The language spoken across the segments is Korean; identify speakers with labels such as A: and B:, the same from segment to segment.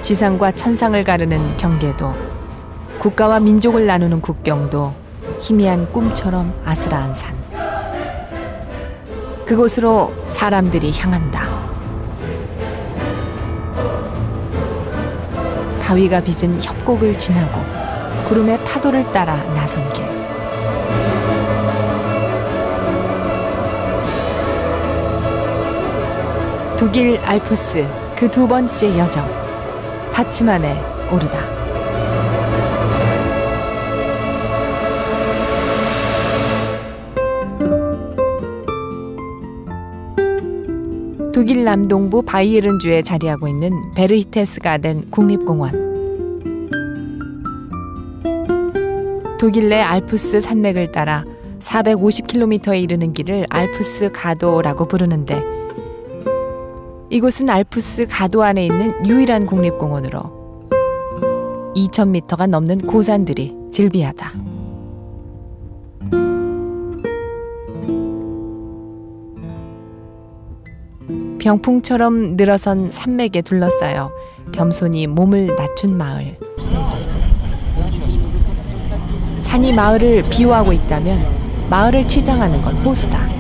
A: 지상과 천상을 가르는 경계도, 국가와 민족을 나누는 국경도 희미한 꿈처럼 아스라한 산. 그곳으로 사람들이 향한다. 바위가 빚은 협곡을 지나고 구름의 파도를 따라 나선 길. 독일 알프스 그 두 번째 여정, 바츠만에 오르다. 독일 남동부 바이에른주에 자리하고 있는 베르히테스가덴 국립공원. 독일 내 알프스 산맥을 따라 450km에 이르는 길을 알프스 가도라고 부르는데, 이곳은 알프스 가도 안에 있는 유일한 국립공원으로 2000m가 넘는 고산들이 즐비하다. 병풍처럼 늘어선 산맥에 둘러싸여 겸손히 몸을 낮춘 마을. 산이 마을을 비호하고 있다면 마을을 치장하는 건 호수다.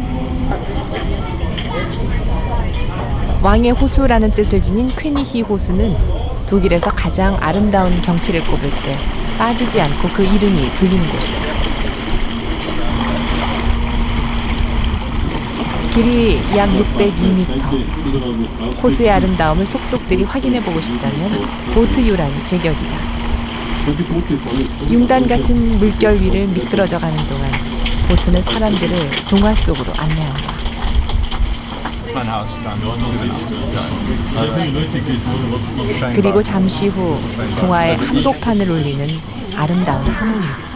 A: 왕의 호수라는 뜻을 지닌 쾌니히 호수는 독일에서 가장 아름다운 경치를 꼽을 때 빠지지 않고 그 이름이 불리는 곳이다. 길이 약 602m. 호수의 아름다움을 속속들이 확인해보고 싶다면 보트 유람이 제격이다. 융단 같은 물결 위를 미끄러져가는 동안 보트는 사람들을 동화 속으로 안내한다. 그리고 잠시 후 동화의 한복판을 울리는 아름다운 하모니카.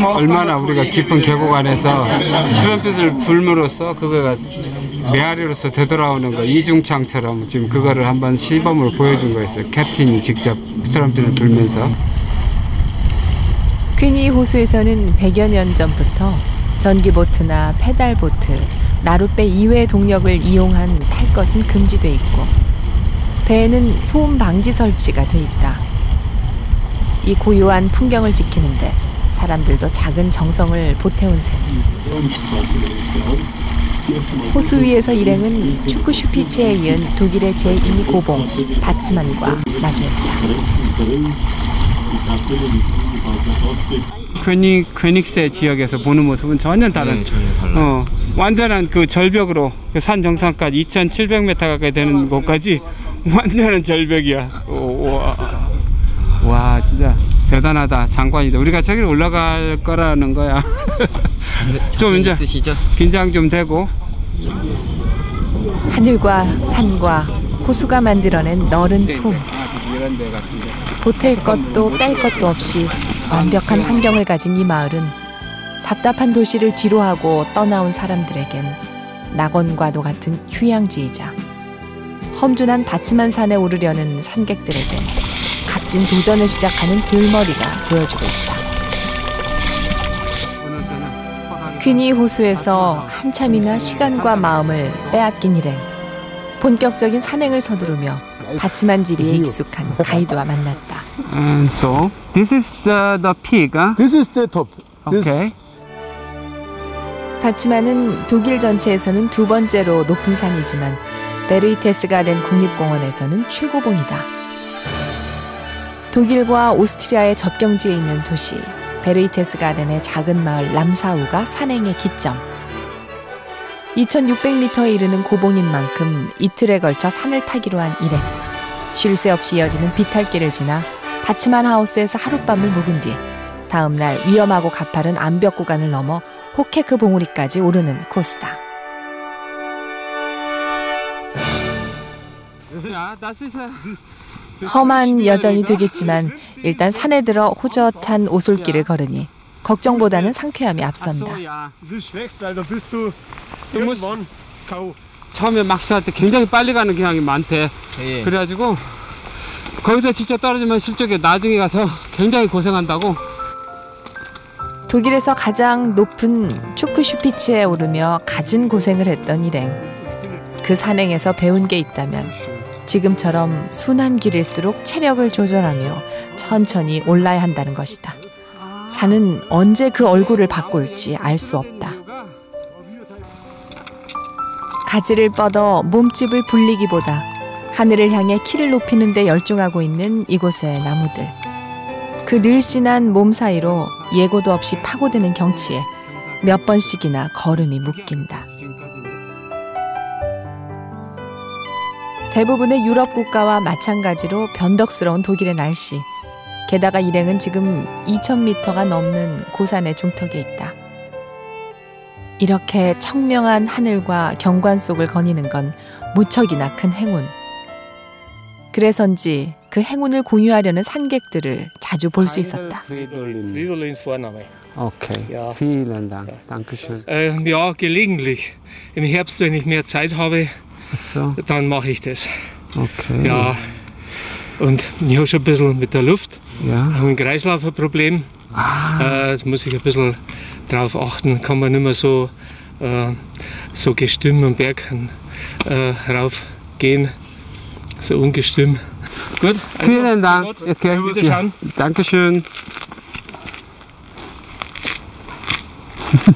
B: 얼마나 우리가 깊은 계곡 안에서 트럼펫을 불므로써 그거가 메아리로서 되돌아오는 거, 이중창처럼 지금 그거를 한번 시범으로 보여준 거였어요. 캡틴이 직접 트럼펫을 불면서.
A: 퀸이 호수에서는 100여 년 전부터 전기보트나 페달보트, 나룻배 이외의 동력을 이용한 탈 것은 금지돼 있고, 배에는 소음 방지 설치가 돼 있다. 이 고요한 풍경을 지키는데 사람들도 작은 정성을 보태온 셈. 호수 위에서 일행은 추크슈피츠에 이은 독일의 제2 고봉 바츠만과 마주했다.
B: 퀘닉세 지역에서 보는 모습은 전혀 다른.
C: 네, 전혀 달라요.
B: 완전한 그 절벽으로 그 산 정상까지 2,700m 가까이 되는 곳까지 완전한 절벽이야. 와, 진짜 대단하다. 장관이다. 우리가 저기를 올라갈 거라는 거야. 좀 이제 있으시죠? 긴장 좀 되고.
A: 하늘과 산과 호수가 만들어낸 너른 품.
B: 이런 데 같은데.
A: 보탤 것도 뺄 것도 없이 완벽한 환경을 가진 이 마을은 답답한 도시를 뒤로하고 떠나온 사람들에겐 낙원과도 같은 휴양지이자 험준한 바츠만 산에 오르려는 산객들에겐 값진 도전을 시작하는 돌머리가 되어주고 있다. 퀸이 호수에서 한참이나 시간과 마음을 빼앗긴 일행. 본격적인 산행을 서두르며 바츠만 지리에 익숙한 가이드와 만났다.
B: And so this is the peak, huh?
D: This is the top.
B: Okay.
A: 바츠만은 독일 전체에서는 두 번째로 높은 산이지만 베르히테스가덴 국립공원에서는 최고봉이다. 독일과 오스트리아의 접경지에 있는 도시 베르히테스가덴의 작은 마을 람사우가 산행의 기점. 2600m에 이르는 고봉인 만큼 이틀에 걸쳐 산을 타기로 한 일행. 쉴 새 없이 이어지는 비탈길을 지나 바츠만 하우스에서 하룻밤을 묵은 뒤 다음 날 위험하고 가파른 암벽 구간을 넘어 호케크 봉우리까지 오르는 코스다. 험한 여정이 되겠지만 일단 산에 들어 호젓한 오솔길을 걸으니 걱정보다는 상쾌함이 앞선다.
B: 처음에 막 시작할 때 굉장히 빨리 가는 경향이 많대.
C: 예.
B: 그래가지고 거기서 진짜 떨어지면 실적에 나중에 가서 굉장히 고생한다고.
A: 독일에서 가장 높은 추크슈피츠에 오르며 갖은 고생을 했던 일행. 그 산행에서 배운 게 있다면 지금처럼 순한 길일수록 체력을 조절하며 천천히 올라야 한다는 것이다. 산은 언제 그 얼굴을 바꿀지 알 수 없다. 가지를 뻗어 몸집을 불리기보다 하늘을 향해 키를 높이는 데 열중하고 있는 이곳의 나무들. 그 늘씬한 몸 사이로 예고도 없이 파고드는 경치에 몇 번씩이나 걸음이 묶인다. 대부분의 유럽 국가와 마찬가지로 변덕스러운 독일의 날씨. 게다가 일행은 지금 2000m가 넘는 고산의 중턱에 있다. 이렇게 청명한 하늘과 경관 속을 거니는 건 무척이나 큰 행운. 그래서인지 그 행운을 공유하려는 산객들을 자주 볼 수 있었다.
D: Fridolin Vorname.
B: Okay,
D: Ja.
B: vielen Dank. Dankeschön.
D: Ja, gelegentlich. Im Herbst, wenn ich mehr Zeit habe,
B: So,
D: dann mache ich das.
B: okay.
D: Ja, und ich habe schon ein bisschen mit der Luft. Ich
B: Ja.
D: habe ein Kreislauferproblem. Das muss ich ein bisschen drauf achten. Kann man nicht mehr so gestüm am Berg raufgehen. So ungestüm. Gut, also,
B: Vielen Dank. Okay.
D: Wiederschauen.
B: Dankeschön.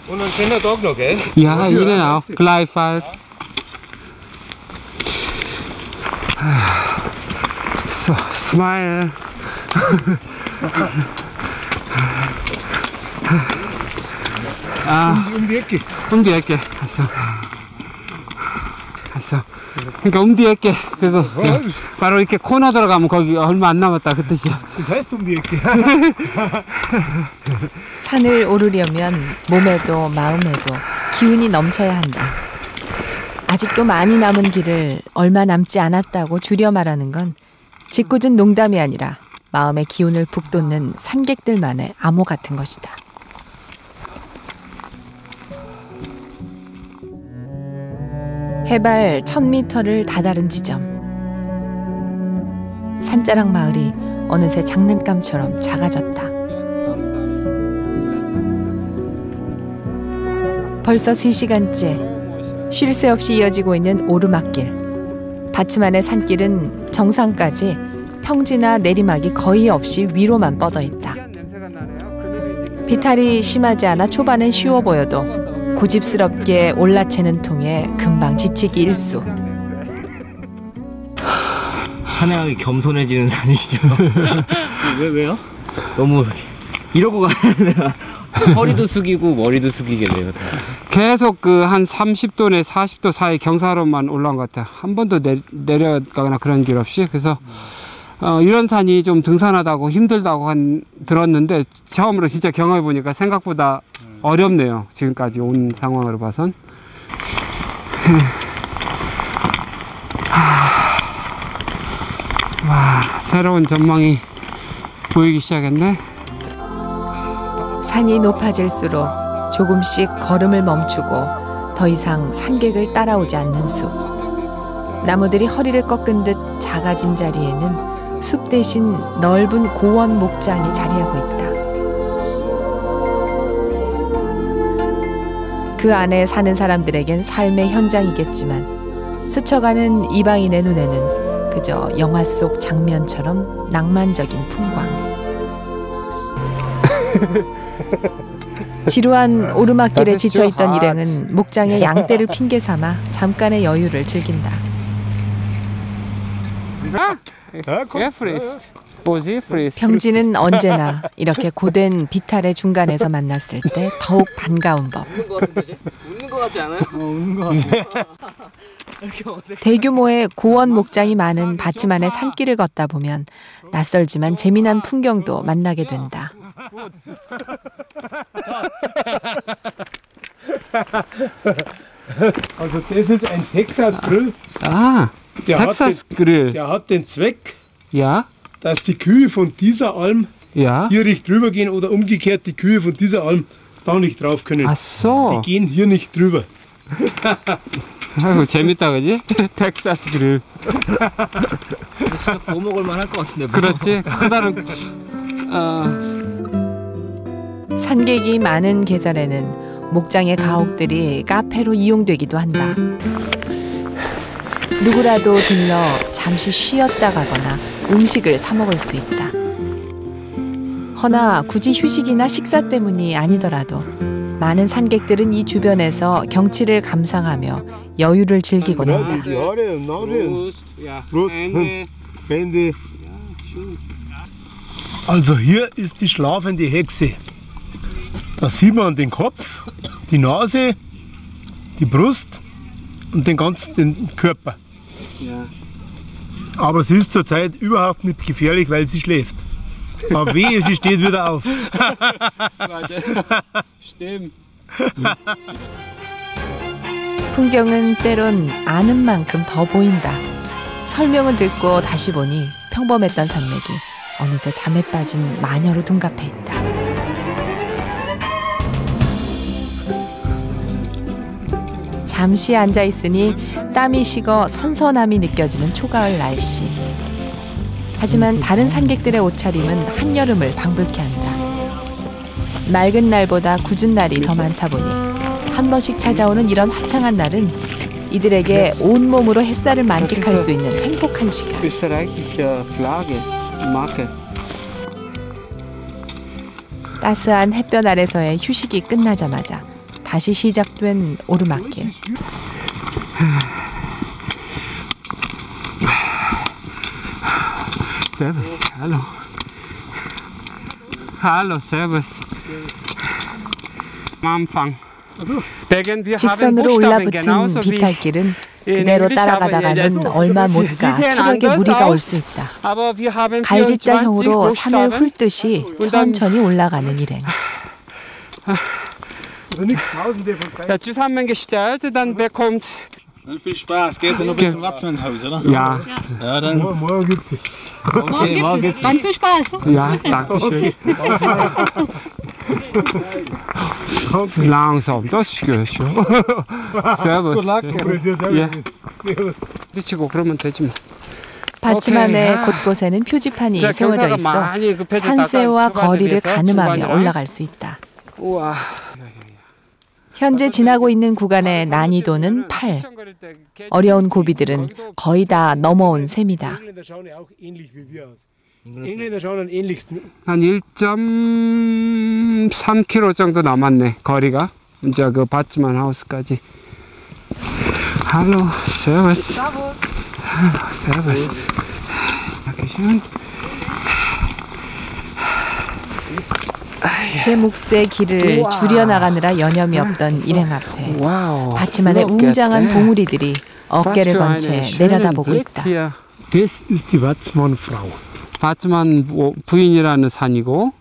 D: Und einen schönen Tag noch, gell?
B: Ja, Ihnen auch. Gleichfalls. So, smile.
D: Um die Ecke.
B: Um die Ecke. 그러니까 um die Ecke. 그거 바로 이렇게 코너 들어가면 거기 얼마 안 남았다 그 뜻이야.
D: Das heißt um die Ecke.
A: 산을 오르려면 몸에도 마음에도 기운이 넘쳐야 한다. 아직도 많이 남은 길을 얼마 남지 않았다고 줄여 말하는 건 짓궂은 농담이 아니라 마음의 기운을 북돋는 산객들만의 암호 같은 것이다. 해발 1000m를 다다른 지점. 산자락 마을이 어느새 장난감처럼 작아졌다. 벌써 3시간째 쉴 새 없이 이어지고 있는 오르막길. 받침 안의 산길은 정상까지 평지나 내리막이 거의 없이 위로만 뻗어 있다. 비탈이 심하지 않아 초반엔 쉬워 보여도 고집스럽게 올라채는 통에 금방 지치기 일쑤.
C: 산행하기 겸손해지는 산이죠.
D: 왜요?
C: 너무 이러고 가면 허리도 숙이고 머리도 숙이게 돼요. 다.
B: 계속 그 한 30도내 40도 사이 경사로만 올라온 것 같아요. 한 번도 내려가거나 그런 길 없이. 그래서 이런 산이 좀 등산하다고 힘들다고 들었는데 처음으로 진짜 경험해 보니까 생각보다 어렵네요. 지금까지 온 상황으로 봐선. 와, 새로운 전망이 보이기 시작했네.
A: 산이 높아질수록 조금씩 걸음을 멈추고 더 이상 산객을 따라오지 않는 숲. 나무들이 허리를 꺾은 듯 작아진 자리에는 숲 대신 넓은 고원 목장이 자리하고 있다. 그 안에 사는 사람들에겐 삶의 현장이겠지만 스쳐가는 이방인의 눈에는 그저 영화 속 장면처럼 낭만적인 풍광. 지루한 오르막길에 지쳐있던 일행은 목장의 양떼를 핑계 삼아 잠깐의 여유를 즐긴다. 병진은 언제나 이렇게 고된 비탈의 중간에서 만났을 때 더욱 반가운 법.
C: 웃는 거 같지 않아요?
D: 웃는 거 같아.
A: 대규모의 고원 목장이 많은 받침 안의 산길을 걷다 보면 낯설지만 재미난 풍경도 만나게 된다.
D: Also das ist ein Texas Grill.
B: Ah, Texas Grill.
D: Der hat den Zweck,
B: Ja.
D: dass die Kühe von dieser Alm
B: Ja.
E: hier nicht drüber gehen oder umgekehrt die Kühe von dieser Alm da nicht drauf können.
B: 아, so.
E: Die gehen hier nicht drüber.
B: 아이고, 재밌다, 그지? 텍사스 그릴.
C: 진짜 구워 먹을 만할 것 같은데.
B: 그렇지? 크다는.
A: 산객이 많은 계절에는 목장의 가옥들이 카페로 이용되기도 한다. 누구라도 들러 잠시 쉬었다 가거나 음식을 사 먹을 수 있다. 허나 굳이 휴식이나 식사 때문이 아니더라도 많은 산객들은 이 주변에서 경치를 감상하며 여유를 즐기곤 한다.
E: Hände. Also hier ist die schlafende Hexe. Da sieht man den Kopf, die Nase, die Brust und den ganzen Körper.
B: Ja.
E: Aber sie ist zurzeit überhaupt nicht gefährlich, weil sie schläft. Aber wehe, sie steht wieder auf.
B: Stimmt.
A: 풍경은 때론 아는 만큼 더 보인다. 설명을 듣고 다시 보니 평범했던 산맥이 어느새 잠에 빠진 마녀로 둔갑해 있다. 잠시 앉아 있으니 땀이 식어 선선함이 느껴지는 초가을 날씨. 하지만 다른 산객들의 옷차림은 한여름을 방불케 한다. 맑은 날보다 궂은 날이 더 많다 보니 한 번씩 찾아오는 이런 화창한 날은 이들에게 온몸으로 햇살을 만끽할 수 있는 행복한 시간.
B: Österreichische Flagge, Marke.
A: 따스한 햇볕 아래서의 휴식이 끝나자마자 다시 시작된 오르막길.
B: Servus, hallo. Hallo, servus. Am Anfang.
A: 직선으로 올라붙은 비탈길은 그대로 따라가다가는 얼마 못 가 체력에 무리가 올 수 있다. 갈지자형으로 산을 훑듯이 천천히 올라가는 일행.
B: Ja, zusammengestellt, dann bekommt...
F: Viel Spaß. Geht's noch bis zum Watzmannhaus, oder?
B: Ja.
F: Ja, dann.
E: Morgen gibt's.
F: Okay, morgen gibt's.
G: Dann viel Spaß.
B: Ja, danke schön. Langsam, das ist gut. Servus. Ja. 뒤치고 그러면 되지 뭐.
A: 받침안의 곳곳에는 표지판이 세워져 있어 산세와 거리를 가늠하며 올라갈 수 있다.
B: 우와.
A: 현재 지나고 있는 구간의 난이도는 8. 어려운 고비들은 거의 다 넘어온 셈이다.
B: 한 1.3km 정도 남았네, 거리가. 이제 그 바츠만 하우스까지. Hallo, servus. Hallo, servus. Dankeschön.
A: 제 몫의 길을 줄여나가느라 여념이 없던 일행 앞에 받침안의 웅장한 봉우리들이 어깨를 건 채 내려다보고 있다.
E: Das ist die Watzmann-Frau.
B: 바츠만 부인이라는 산이고,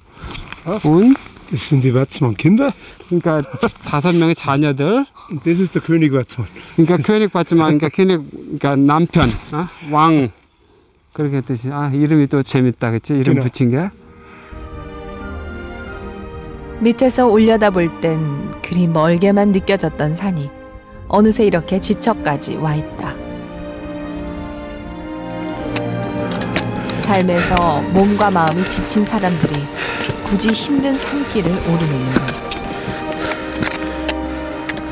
B: und
E: Das sind die Watzmann-Kinder.
B: 그러니까 5명의 자녀들.
E: Und das ist der König Watzmann.
B: 그러니까 könig 바츠만, 그러니까 남편, 왕. 그렇게 뜻이. 아, 이름이 또 재밌다, 그치? 이름
E: 그래.
B: 붙인 게.
A: 밑에서 올려다볼 땐 그리 멀게만 느껴졌던 산이 어느새 이렇게 지척까지 와 있다. 삶에서 몸과 마음이 지친 사람들이 굳이 힘든 산길을 오르는 이유.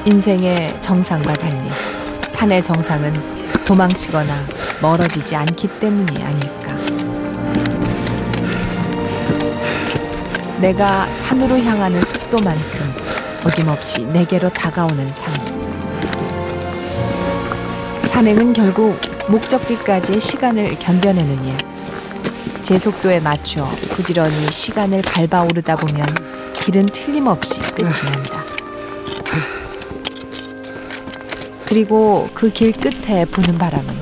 A: 인생의 정상과 달리 산의 정상은 도망치거나 멀어지지 않기 때문이 아닐까. 내가 산으로 향하는 속도만큼 어김없이 내게로 다가오는 산. 산행은 결국 목적지까지의 시간을 견뎌내는 일. 제 속도에 맞춰 부지런히 시간을 밟아 오르다 보면 길은 틀림없이 끝이 난다. 그리고 그 길 끝에 부는 바람은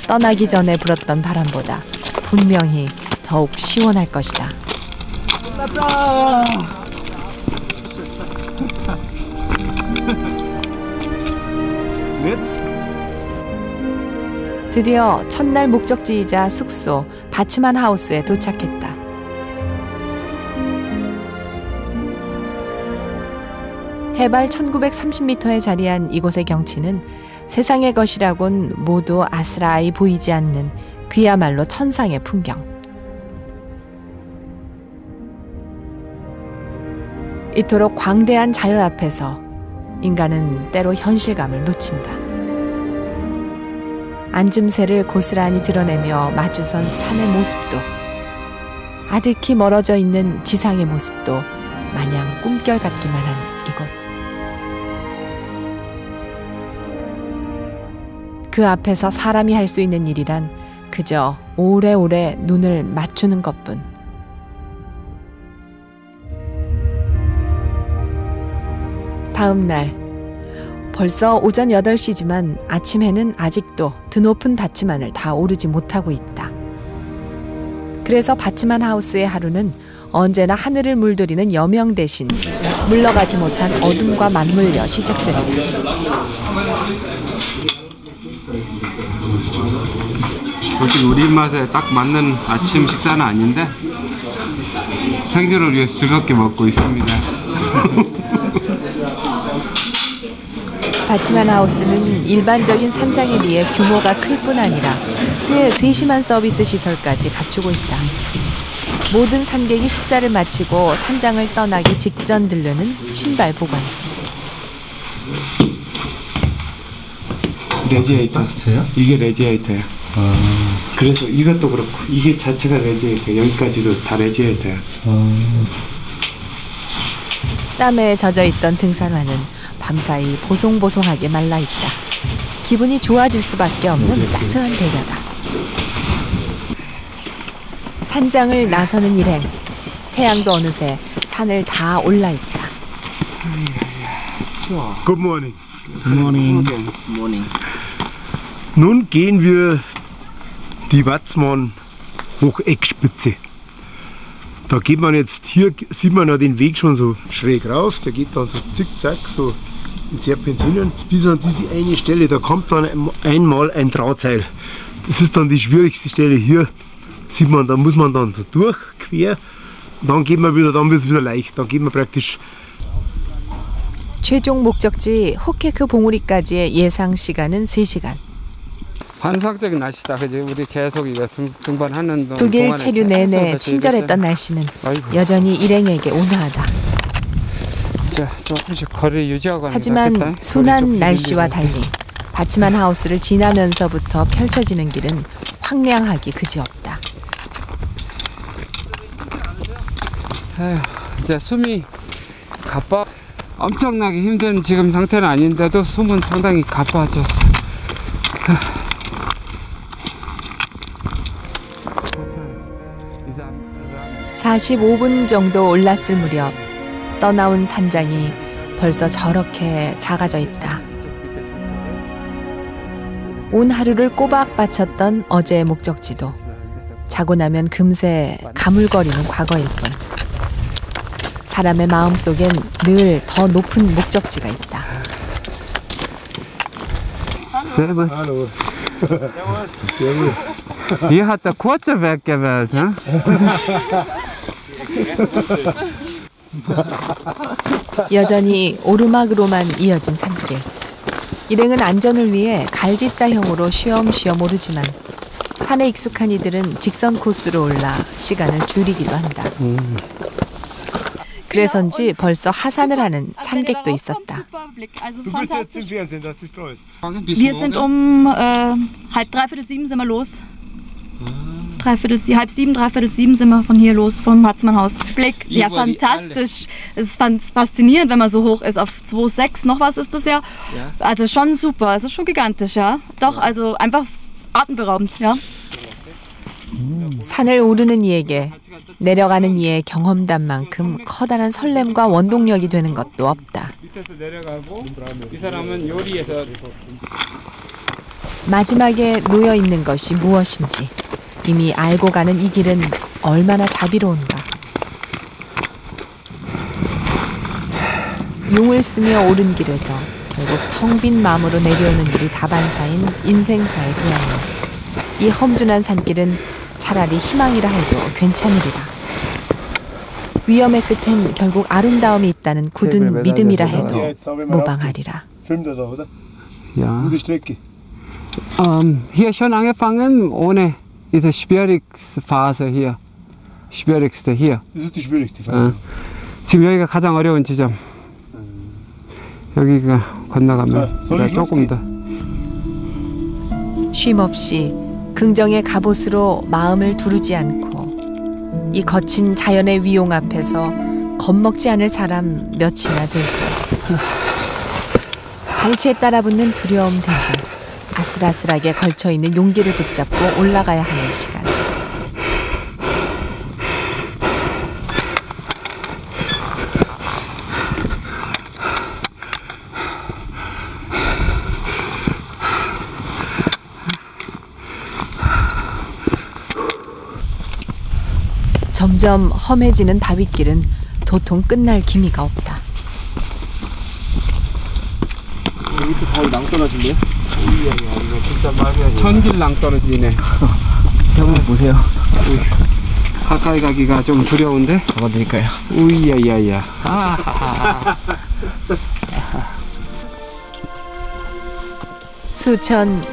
A: 떠나기 전에 불었던 바람보다 분명히 더욱 시원할 것이다. 드디어 첫날 목적지이자 숙소 바츠만 하우스에 도착했다. 해발 1930m에 자리한 이곳의 경치는 세상의 것이라곤 모두 아스라이 보이지 않는 그야말로 천상의 풍경. 이토록 광대한 자연 앞에서 인간은 때로 현실감을 놓친다. 앉음새를 고스란히 드러내며 마주선 산의 모습도, 아득히 멀어져 있는 지상의 모습도 마냥 꿈결 같기만 한 이곳. 그 앞에서 사람이 할 수 있는 일이란 그저 오래오래 눈을 맞추는 것뿐. 다음 날, 벌써 오전 8시지만 아침 해는 아직도 드높은 받침안을 다 오르지 못하고 있다. 그래서 받침안 하우스의 하루는 언제나 하늘을 물들이는 여명 대신 물러가지 못한 어둠과 맞물려 시작된다.
B: 솔직히 우리 입맛에 딱 맞는 아침 식사는 아닌데 생존을 위해서 즐겁게 먹고 있습니다.
A: 받침안 하우스는 일반적인 산장에 비해 규모가 클 뿐 아니라 꽤 세심한 서비스 시설까지 갖추고 있다. 모든 산객이 식사를 마치고 산장을 떠나기 직전 들르는 신발 보관소.
B: 레지에이터요? 이게 레지에이터야. 그래서 이것도 그렇고 이게 자체가 레지에이터. 여기까지도 다 레지에이터야.
A: 땀에 젖어있던 등산화는 밤사이 보송보송하게 말라있다. 기분이 좋아질 수밖에 없는 따스한 대려다. 산장을 나서는 일행. 태양도 어느새 산을 다 올라있다.
E: Good morning.
F: Good morning.
C: 모닝.
E: Nun gehen wir die Watzmann Hocheckspitze. Da geht man jetzt, hier sieht man ja den Weg schon so schräg rauf, der geht dann so zickzack, so in Serpentinen, bis an diese eine Stelle, da kommt dann einmal ein Drahtseil. Das ist dann die schwierigste Stelle. Hier sieht man, da muss man dann so durch, quer, dann geht man wieder, dann wird es wieder leicht, dann geht man praktisch.
A: 최종 목적지 호케크 봉우리까지의 예상 시간은 3시간.
B: 환상적인 날씨다. 그지? 우리 계속 이거 등반하는 동안
A: 독일 체류 내내 친절했던 날씨는
B: 아이고.
A: 여전히 일행에게 온화하다.
B: 자, 조금씩 거리를 유지하고
A: 하지만 순한 날씨와 달리 받침안 하우스를 지나면서부터 펼쳐지는 길은 황량하기 그지없다.
B: 에휴, 이제 숨이 가빠. 엄청나게 힘든 지금 상태는 아닌데도 숨은 상당히 가빠졌어.
A: 45분 정도 올랐을 무렵 떠나온 산장이 벌써 저렇게 작아져 있다. 온 하루를 꼬박 바쳤던 어제의 목적지도 자고 나면 금세 가물거리는 과거일 뿐. 사람의 마음속엔 늘 더 높은 목적지가 있다.
B: Servus.
E: Hallo.
B: Ihr habt der kurze Weg gewählt, ne?
A: 여전히 오르막으로만 이어진 산길. 일행은 안전을 위해 갈지자형으로 쉬엄쉬엄 오르지만 산에 익숙한 이들은 직선 코스로 올라 시간을 줄이기도 한다. 그래서인지 벌써 하산을 하는 산객도 있었다.
E: Du bist jetzt im Fernsehen, dass das klar ist.
G: Wir sind halb, dreiviertel 7 sind wir los. Halb 7, dreiviertel 7 sind wir von hier los, vom Hatzmannhaus. Blick, ja fantastisch. Es ist faszinierend, wenn man so hoch ist, auf 2,6 noch was ist das ja. Also schon super, es ist schon gigantisch, ja. Doch, also einfach atemberaubend, ja.
A: 산을 오르는 이에게 내려가는 이의 경험담만큼 커다란 설렘과 원동력이 되는 것도 없다.
B: 밑에서 내려가고 이 사람은 요리에서
A: 마지막에 놓여 있는 것이 무엇인지 이미 알고 가는 이 길은 얼마나 자비로운가. 용을 쓰며 오른 길에서 결국 텅 빈 마음으로 내려오는 일이 다반사인 인생사의 고향. 이 험준한 산길은 차라리 희망이라 해도 괜찮으리라. 위험의 끝엔 결국 아름다움이 있다는 굳은 믿음이라 해도 무방하리라.
B: Ja. Hier schon angefangen ohne diese schwierigste Phase hier. schwierigste hier.
E: Das ist die schwierigste Phase.
B: 지금 여기가 가장 어려운 지점. 여기가 건너가면 조금 더.
A: 쉼없이 긍정의 갑옷으로 마음을 두르지 않고 이 거친 자연의 위용 앞에서 겁먹지 않을 사람 몇이나 될까. 발치에 따라붙는 두려움 대신 아슬아슬하게 걸쳐있는 용기를 붙잡고 올라가야 하는 시간. 점점 험해지는 바윗길은 도통 끝날 기미가 없다.
C: 밑에 바위 낭떠러진데요?
B: 이거 진짜 말이야. 천길 낭떠러지네.
C: 저거 보세요.
B: 가까이 가기가 좀 두려운데?
C: 잡아드릴까요?
B: 우이야야야.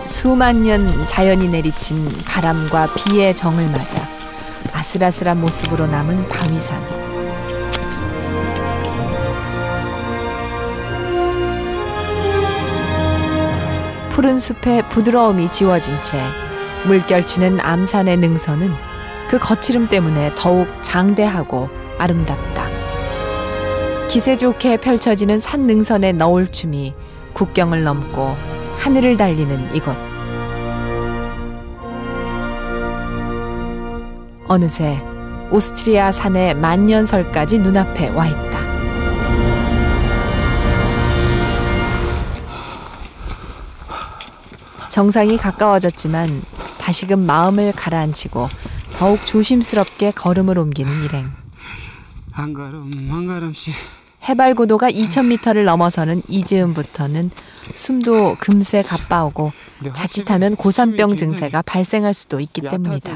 A: 수만 년 자연이 내리친 바람과 비의 정을 맞아 아슬아슬한 모습으로 남은 바위산. 푸른 숲의 부드러움이 지워진 채 물결치는 암산의 능선은 그 거칠음 때문에 더욱 장대하고 아름답다. 기세 좋게 펼쳐지는 산 능선의 너울춤이 국경을 넘고 하늘을 달리는 이곳. 어느새 오스트리아 산의 만년설까지 눈앞에 와 있다. 정상이 가까워졌지만 다시금 마음을 가라앉히고 더욱 조심스럽게 걸음을 옮기는 일행.
B: 한 걸음 한 걸음씩.
A: 해발 고도가 2000m를 넘어서는 이 즈음부터는 숨도 금세 가빠오고 자칫하면 고산병 증세가 발생할 수도 있기 때문이다.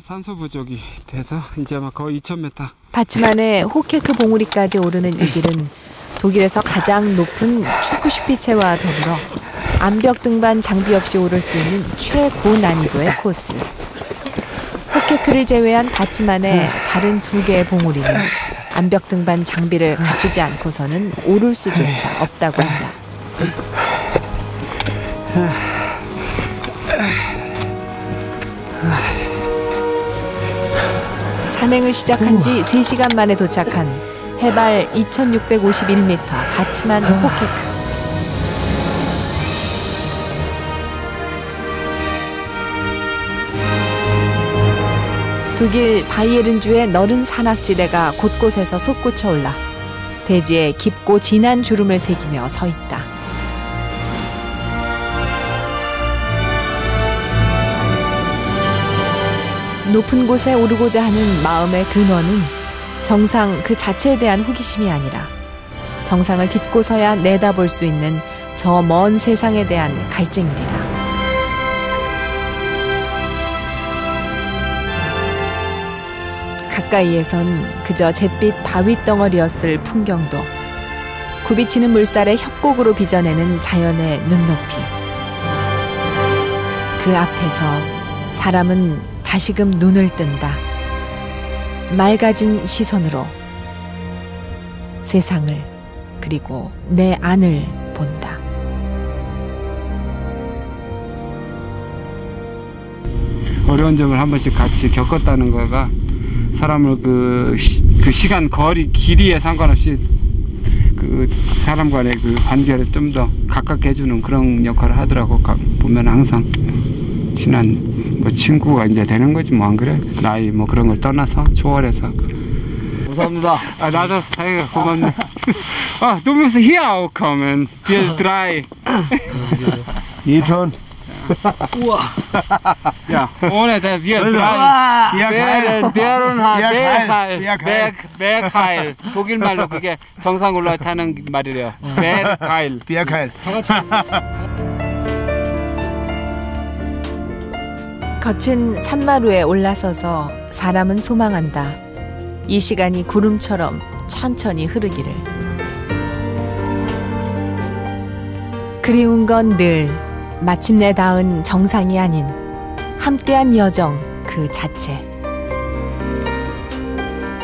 B: 산소 부족이 돼서 이제 막 거의 2000m.
A: 바츠만의 호케크 봉우리까지 오르는 이 길은 독일에서 가장 높은 추크슈피체와 더불어 암벽 등반 장비 없이 오를 수 있는 최고난이도의 코스. 호케크를 제외한 바츠만의 다른 두 개의 봉우리는 암벽 등반 장비를 갖추지 않고서는 오를 수조차 없다고 한다. 산행을 시작한 지 3시간 만에 도착한 해발 2651m 바츠만 호케크. 독일 바이에른주의 너른 산악지대가 곳곳에서 솟구쳐 올라 대지에 깊고 진한 주름을 새기며 서 있다. 높은 곳에 오르고자 하는 마음의 근원은 정상 그 자체에 대한 호기심이 아니라 정상을 딛고서야 내다볼 수 있는 저 먼 세상에 대한 갈증이리라. 가까이에선 그저 잿빛 바위 덩어리였을 풍경도 굽이치는 물살의 협곡으로 빚어내는 자연의 눈높이. 그 앞에서 사람은 다시금 눈을 뜬다. 맑아진 시선으로 세상을 그리고 내 안을 본다.
B: 어려운 점을 한 번씩 같이 겪었다는 거가 사람을 그 시간, 거리, 길이에 상관없이 그 사람 간의 그 관계를 좀 더 가깝게 해주는 그런 역할을 하더라고. 보면 항상 친한 뭐 친구가 이제 되는 거지 뭐. 안 그래? 나이 뭐 그런 걸 떠나서 초월해서.
C: 감사합니다.
B: 나도 다행이다. 고맙네. Du musst hier auch kommen. Wir drei.
E: Geht schon.
B: Ja, ohne der wir drei Bergheil. 독일말로 그게 정상 올라타는 말이래요. Bergheil.
E: Bergheil.
A: 거친 산마루에 올라서서 사람은 소망한다. 이 시간이 구름처럼 천천히 흐르기를. 그리운 건 늘 마침내 닿은 정상이 아닌 함께한 여정 그 자체.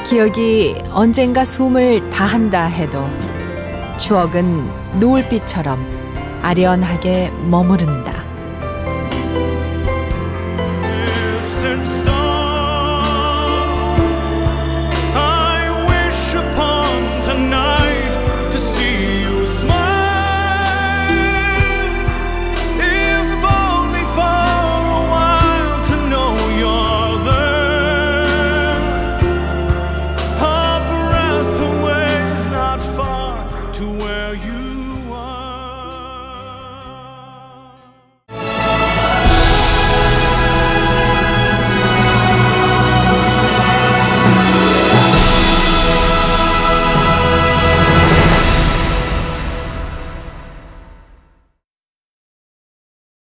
A: 기억이 언젠가 숨을 다한다 해도 추억은 노을빛처럼 아련하게 머무른다.
H: Distant stars